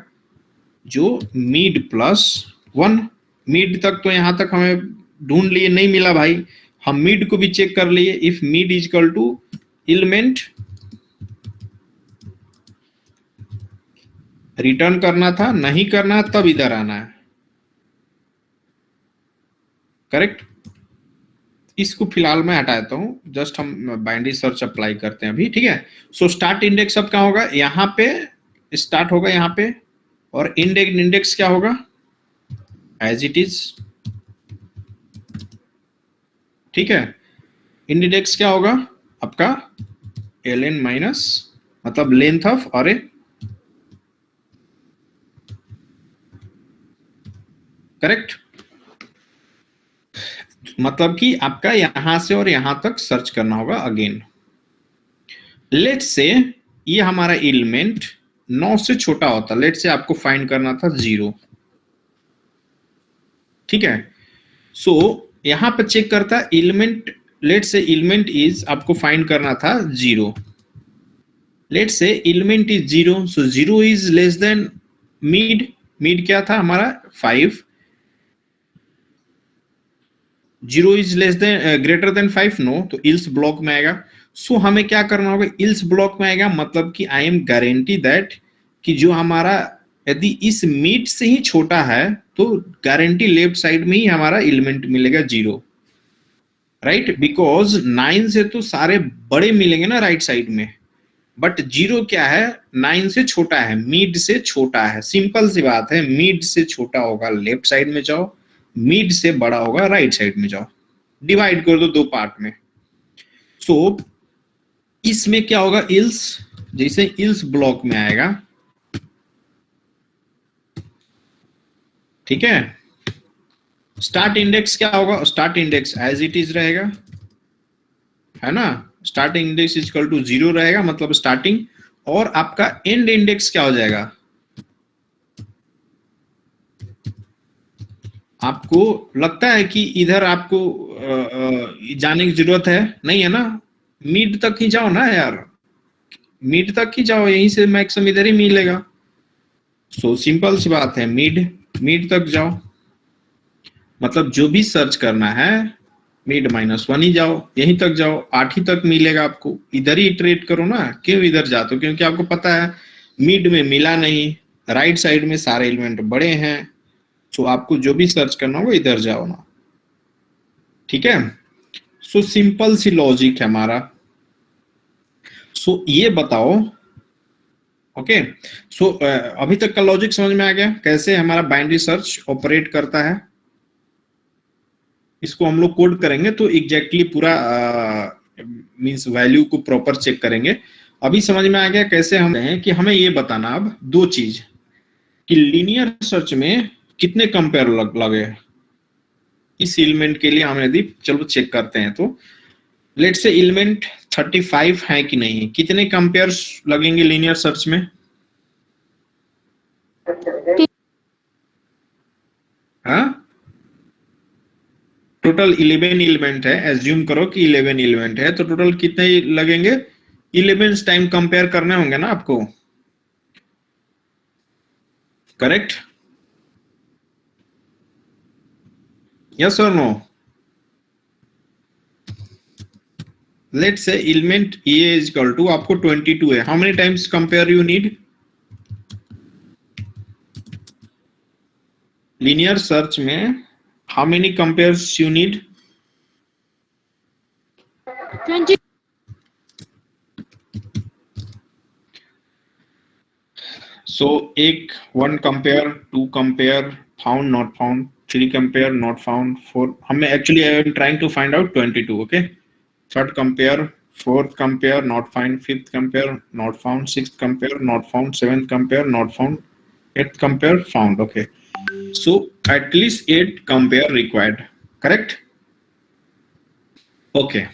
जो मिड प्लस 1, मिड तक तो यहां तक हमें ढूंढ लिए, नहीं मिला भाई, हम मिड को भी चेक कर लिए। If mid is equal to element, return करना था, नहीं करना तब इधर आना है। करेक्ट, इसको फिलहाल मैं हटा देता हूँ, जस्ट हम बाइनरी सर्च अप्लाई करते हैं अभी, ठीक है। सो स्टार्ट इंडेक्स अब क्या होगा, यहाँ पे स्टार्ट होगा यहाँ पे, और इंडेक्स क्या होगा एज इट इज, ठीक है। इंडेक्स क्या होगा आपका ln माइनस मतलब लेंथ ऑफ अरे, करेक्ट। मतलब कि आपका यहां से और यहां तक सर्च करना होगा अगेन। लेट्स से ये हमारा एलिमेंट 9 से छोटा होता, लेट्स से आपको फाइंड करना था 0, ठीक है। सो यहां पे चेक करता element, let's say element is आपको फाइंड करना था 0, let's say element is 0, so 0 is less than mid क्या था हमारा 5, 0 is less than greater than 5, no, तो इल्स ब्लॉक में आएगा। सो हमें क्या करना होगा, इल्स ब्लॉक में आएगा, मतलब कि आई एम गारंटी दैट कि जो हमारा यदि इस मिड से ही छोटा है तो गारंटी लेफ्ट साइड में ही हमारा एलिमेंट मिलेगा 0, राइट, बिकॉज 9 से तो सारे बड़े मिलेंगे ना राइट साइड में, बट 0 क्या है 9 से छोटा है, मिड से छोटा है, सिंपल सी बात है, मिड से छोटा होगा लेफ्ट साइड में जाओ, मिड से बड़ा होगा राइट साइड में जाओ, डिवाइड कर दो 2 पार्ट में। सो इसमें क्या होगा इल्स, जैसे इल्स ब्लॉक में आएगा, ठीक है। स्टार्ट इंडेक्स क्या होगा, start index as it is रहेगा, है ना, start index is equal to 0 रहेगा, मतलब स्टार्टिंग, और आपका एंड इंडेक्स क्या हो जाएगा, आपको लगता है कि इधर आपको जाने की जरूरत है, नहीं है ना, मिड तक ही जाओ ना यार, मिड तक ही जाओ, यहीं से मैक्सिमम इधर ही मिलेगा। सो सिंपल सी बात है, मिड तक जाओ, मतलब जो भी सर्च करना है मिड -1 ही जाओ, यहीं तक जाओ, 8 ही तक मिलेगा आपको, इधर ही इटरेट करो ना, क्यों इधर जाते हो, क्योंकि आपको पता है मिड में मिला नहीं, राइट साइड में सारे एलिमेंट बड़े हैं, सो आपको जो भी सर्च करना होगा इधर जाओ ना, ठीक है। सो सिंपल सी लॉजिक है हमारा। सो ये बताओ, ओके, सो अभी तक का लॉजिक समझ में आ गया, कैसे हमारा बाइनरी सर्च ऑपरेट करता है। इसको हम लोग कोड करेंगे तो एग्जैक्टली पूरा मींस वैल्यू को प्रॉपर चेक करेंगे। अभी समझ में आ गया कैसे हम हैं कि हमें ये बताना अब 2 चीज कि लीनियर सर्च में कितने कंपेयर लगे इस एलिमेंट के लिए, हम यदि चलो चेक करते हैं तो लेट्स से एलिमेंट 35 है कि नहीं, कितने कंपेयर्स लगेंगे लीनियर सर्च में, हाँ, टोटल 11 एलिमेंट है, एज्यूम करो कि 11 एलिमेंट है, तो टोटल कितने लगेंगे, 11 टाइम कंपेयर करने होंगे ना आपको, करेक्ट, यस और no. Let's say element A is equal to आपको 22 है, how many times compare you need, linear search में how many compares you need, 20. so एक 1 compare, 2 compare, found not found, 3 compare not found, 4, हमें actually I am trying to find out 22, okay, 3rd compare, 4th compare not found, 5th compare not found, 6th compare not found, 7th compare not found, 8th compare found, okay, so at least 8 compare required, correct, okay.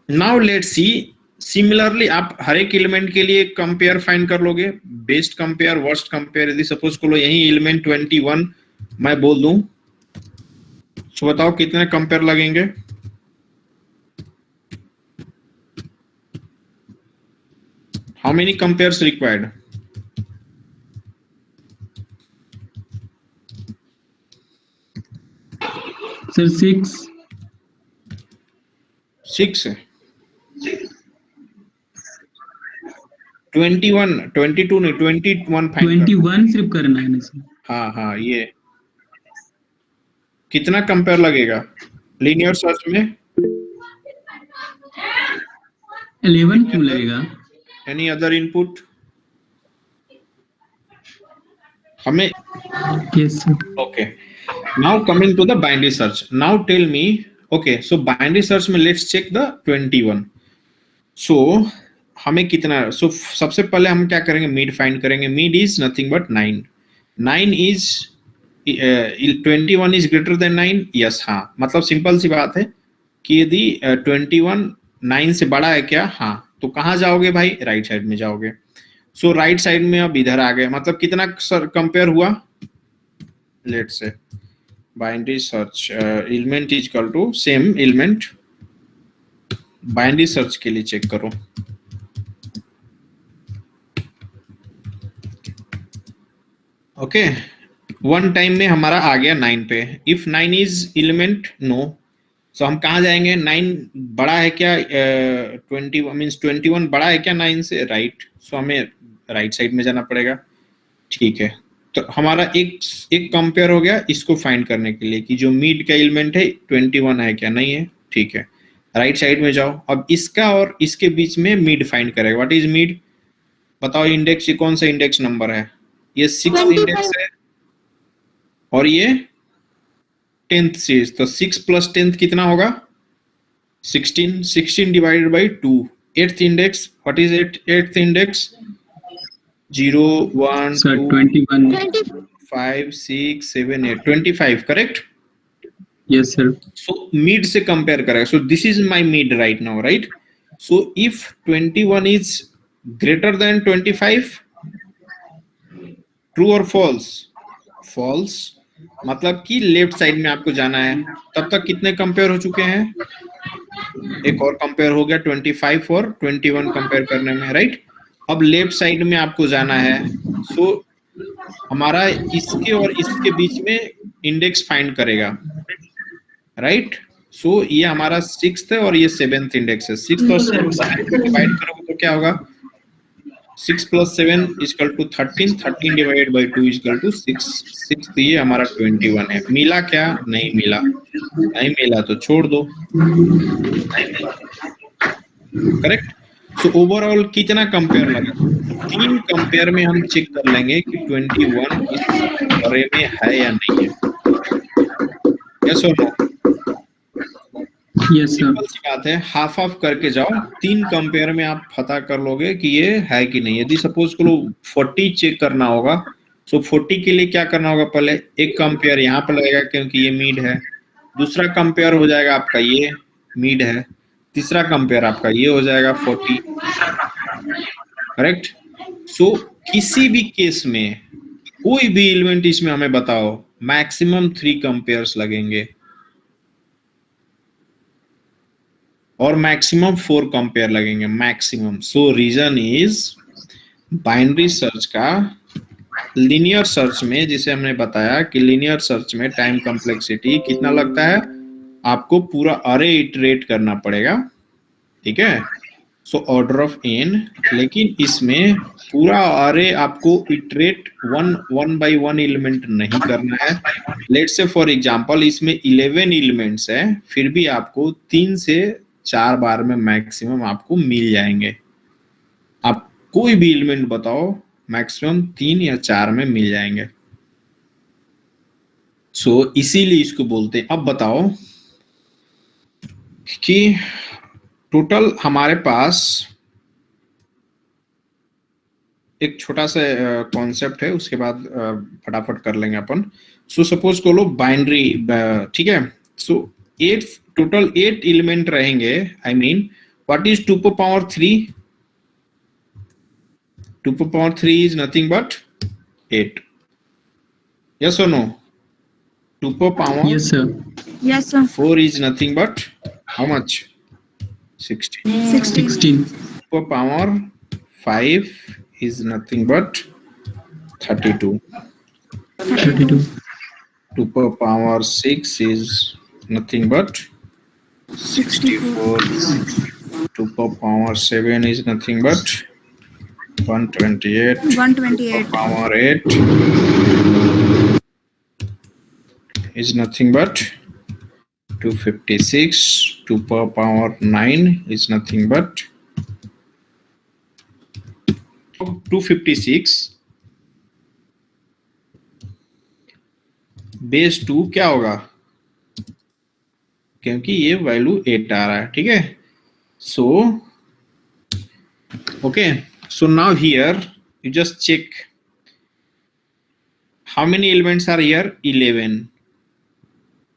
Now let's see, similarly आप हर एक element के लिए compare find कर लोगे, best compare, worst compare. यदि suppose को लो यही element 21 मैं बोल दूं, तो बताओ कितने कंपेयर लगेंगे, how many compares required, sir 6 है, 21 22 नहीं 21 फाइंड 21 सिर्फ करना है ना सर, हाँ हाँ, ये कितना कंपेयर लगेगा लीनियर सर्च में, 11 क्यों लगेगा? Any other input? हमें Yes sir. okay, now coming to the binary search. Now tell me, okay, so binary search में let's check the 21. So हमें कितना, so सबसे पहले हम क्या करेंगे, mid find करेंगे. Mid is nothing but 9. 9 is 21 is greater than 9. Yes, हाँ, मतलब सिंपल सी बात है कि यदि 21 9 से बड़ा है क्या, हाँ, तो कहाँ जाओगे भाई, राइट साइड में जाओगे. सो राइट साइड में अब इधर आ गए, मतलब कितना कंपेयर हुआ, let's say binary search element is equal to same element. Binary search के लिए चेक करो. ओके, वन टाइम में हमारा आ गया 9 पे. इफ 9 इज एलिमेंट नो, सो हम कहाँ जाएंगे, 9 बड़ा है क्या 21 मींस 21 बड़ा है क्या 9 से, राइट. सो हमें राइट साइड में जाना पड़ेगा. ठीक है, तो हमारा एक कंपेयर हो गया इसको फाइंड करने के लिए कि जो मिड का एलिमेंट है 21 है क्या, नहीं है. ठीक है, राइट साइड में जाओ. अब इसका और इसके बीच में मिड फाइंड करेगा. व्हाट इज मिड, बताओ. इंडेक्स, ये कौन सा इंडेक्स नंबर है, ये 6th इंडेक्स है और ये 10th सीरीज. तो 6 प्लस 10th कितना होगा, 16. 16 divided by 2. 8th index, what is 8th index, 0 1 Sir 2 21. 5 6 7 8 25, correct. Yes sir. So mid से कंपेयर करेगा. So this is my mid right now, right. So if 21 is greater than 25, true और false, false, मतलब कि left side में आपको जाना है. तब तक कितने कंपेयर हो चुके हैं, एक और कंपेयर हो गया 25 और 21 कंपेयर करने में, राइट. अब लेफ्ट साइड में आपको जाना है. सो हमारा इसके और इसके बीच में इंडेक्स फाइंड करेगा, राइट. सो ये हमारा 6th है और ये 7th इंडेक्स है. 6th और 7th को डिवाइड करोगे तो क्या होगा, 6 plus 7 equal to 13. 13 divided by 2 equal to 6. 6 तो ये हमारा 21 है. मिला क्या, नहीं मिला. नहीं मिला तो छोड़ दो. करेक्ट. सो ओवरऑल कितना कंपेयर लगा, 3 कंपेयर में हम चेक कर लेंगे कि 21 इस अरे में है या नहीं है. यस और नो. Yes sir. सिंपल सी बात है, हाफ हाफ करके जाओ. 3 कंपेयर में आप पता कर लोगे कि ये है कि नहीं. यदि सपोज करो 40 चेक करना होगा, सो 40 के लिए क्या करना होगा, पहले एक कंपेयर यहाँ पर लगेगा क्योंकि ये मिड है. दूसरा कंपेयर हो जाएगा आपका ये मिड है. तीसरा कंपेयर आपका ये हो जाएगा 40, करेक्ट. सो किसी भी केस में कोई भी एलिमेंट इसमें हमें बताओ, मैक्सिमम 3 कंपेयर्स लगेंगे और मैक्सिमम 4 कंपेयर लगेंगे, maximum. So reason is binary search का लीनियर सर्च में, जिसे हमने बताया कि लीनियर सर्च में टाइम कॉम्प्लेक्सिटी कितना लगता है, आपको पूरा अरे इटरेट करना पड़ेगा. ठीक है. सो ऑर्डर ऑफ n, लेकिन इसमें पूरा अरे आपको iterate one by one element नहीं करना है. लेट्स से फॉर एग्जांपल इसमें 11 एलिमेंट्स है, फिर भी आपको 3 से 4 बार में मैक्सिमम आपको मिल जाएंगे. आप कोई भी एलिमेंट बताओ, मैक्सिमम 3 या 4 में मिल जाएंगे. सो इसीलिए इसको बोलते हैं. अब बताओ कि टोटल हमारे पास एक छोटा सा कॉन्सेप्ट है, उसके बाद फटाफट कर लेंगे अपन. सो सपोज को लो बाइनरी, ठीक है. सो 8 टोटल 8 एलिमेंट रहेंगे. I mean what is 2 power 3? 2 power 3 is nothing but 8. Yes और no? 2 power Yes sir. Yes sir. 4 is nothing but how much? 16. 16. 2 power 5 is nothing but 32. 32. 2 power 6 is nothing but 64. 2 power 7 is nothing but 128. 128. Power 8 is nothing but 256. 2 power 9 is nothing but 256 base 2 क्या होगा, क्योंकि ये value 8 आ रहा है, ठीक है। So okay, so now here you just check how many elements are here, 11।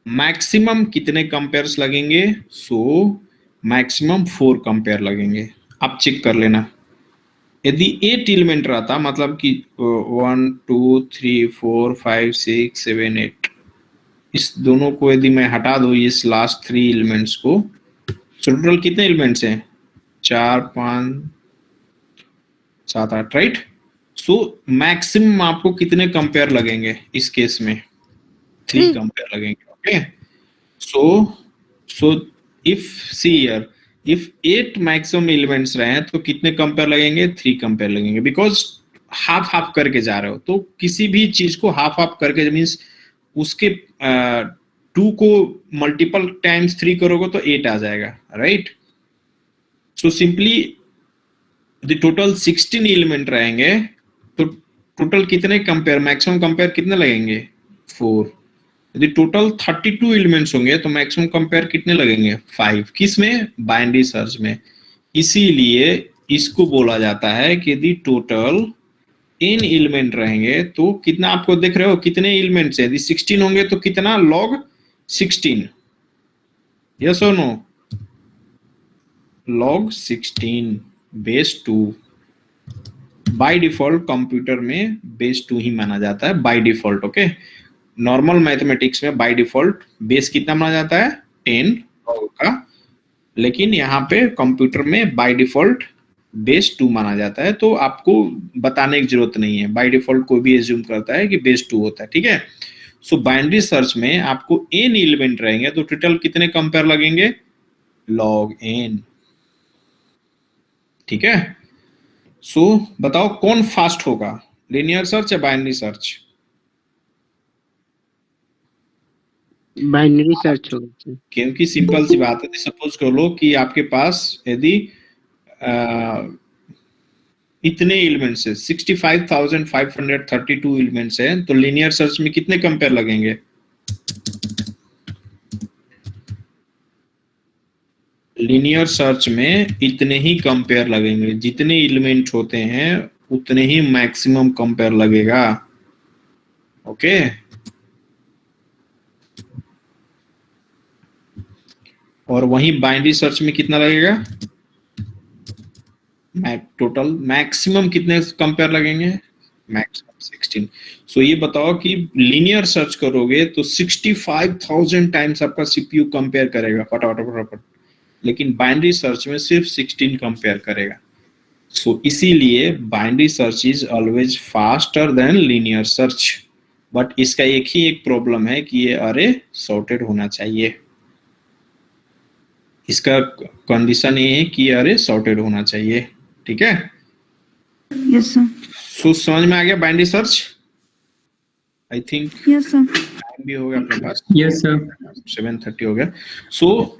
Maximum कितने compares लगेंगे, सो मैक्सिमम 4 कंपेयर लगेंगे। आप चेक कर लेना, यदि 8 एलिमेंट रहता मतलब कि 1 2 3 4 5 6 7 8, इस दोनों को यदि मैं हटा दूं इस लास्ट 3 एलिमेंट्स को, तो टोटल कितने एलिमेंट्स हैं, 4 5 7 8, राइट। सो मैक्सिमम आपको कितने कंपेयर लगेंगे इस केस में, 3 कंपेयर लगेंगे, okay. So if see here, if 8 maximum elements रहे हैं तो कितने कंपेयर लगेंगे, 3 कंपेयर लगेंगे, बिकॉज हाफ हाफ करके जा रहे हो। तो किसी भी चीज को हाफ हाफ करके मीन्स उसके 2 को मल्टीपल टाइम्स 3 करोगे तो 8 आ जाएगा, राइट। सो सिंपली यदि टोटल 16 एलिमेंट रहेंगे तो टोटल कितने कंपेयर, मैक्सिमम कंपेयर कितने लगेंगे, 4। यदि टोटल 32 एलिमेंट्स होंगे तो मैक्सिमम कंपेयर कितने लगेंगे, 5। किस में, बाइनरी सर्च में। इसीलिए इसको बोला जाता है कि यदि टोटल n एलिमेंट रहेंगे तो कितना, आपको देख रहे हो कितने एलिमेंट्स है, यदि 16 होंगे तो कितना, log 16, यस और no, log 16 base 2। By default computer में बेस 2 ही माना जाता है by default, okay. Normal mathematics में बाय डिफॉल्ट बेस कितना माना जाता है, 10 log का, लेकिन यहाँ पे कंप्यूटर में बाय डिफॉल्ट बेस 2 माना जाता है। तो आपको बताने की जरूरत नहीं है, बाय डिफॉल्ट कोई भी एज्यूम करता है कि बेस 2 होता है, ठीक है। सो बाइनरी सर्च में आपको n एलिमेंट रहेंगे तो टोटल कितने कंपेयर लगेंगे, log n, ठीक है। सो बताओ कौन फास्ट होगा, लीनियर सर्च या बाइनरी सर्च, बाइनरी सर्च होगा। क्योंकि सिंपल सी बात है, सपोज कर लो कि आपके पास यदि इतने एलिमेंट्स है, 65,532 एलिमेंट्स है, तो लीनियर सर्च में कितने कंपेयर लगेंगे, लीनियर सर्च में इतने ही कंपेयर लगेंगे, जितने एलिमेंट होते हैं उतने ही मैक्सिमम कंपेयर लगेगा, ओके। और वहीं बाइनरी सर्च में कितना लगेगा, टोटल मैक्सिमम कितने कंपेयर लगेंगे, मैक्सिमम 16। सो ये बताओ कि लीनियर सर्च करोगे तो 65,000 टाइम्स आपका सीपीयू कंपेयर करेगा फटाफट, लेकिन बाइनरी सर्च में सिर्फ 16 कंपेयर करेगा। सो इसीलिए binary search is always faster than linear search, but इसका एक ही एक प्रॉब्लम है कि ये अरे सॉर्टेड होना चाहिए। इसका कंडीशन ये है कि अरे सॉर्टेड होना चाहिए, ठीक है। Yes sir. सो समझ में आ गया binary search, I think yes sir. Time भी हो गया अपने पास, Yes, sir. 7:30 हो गया। सो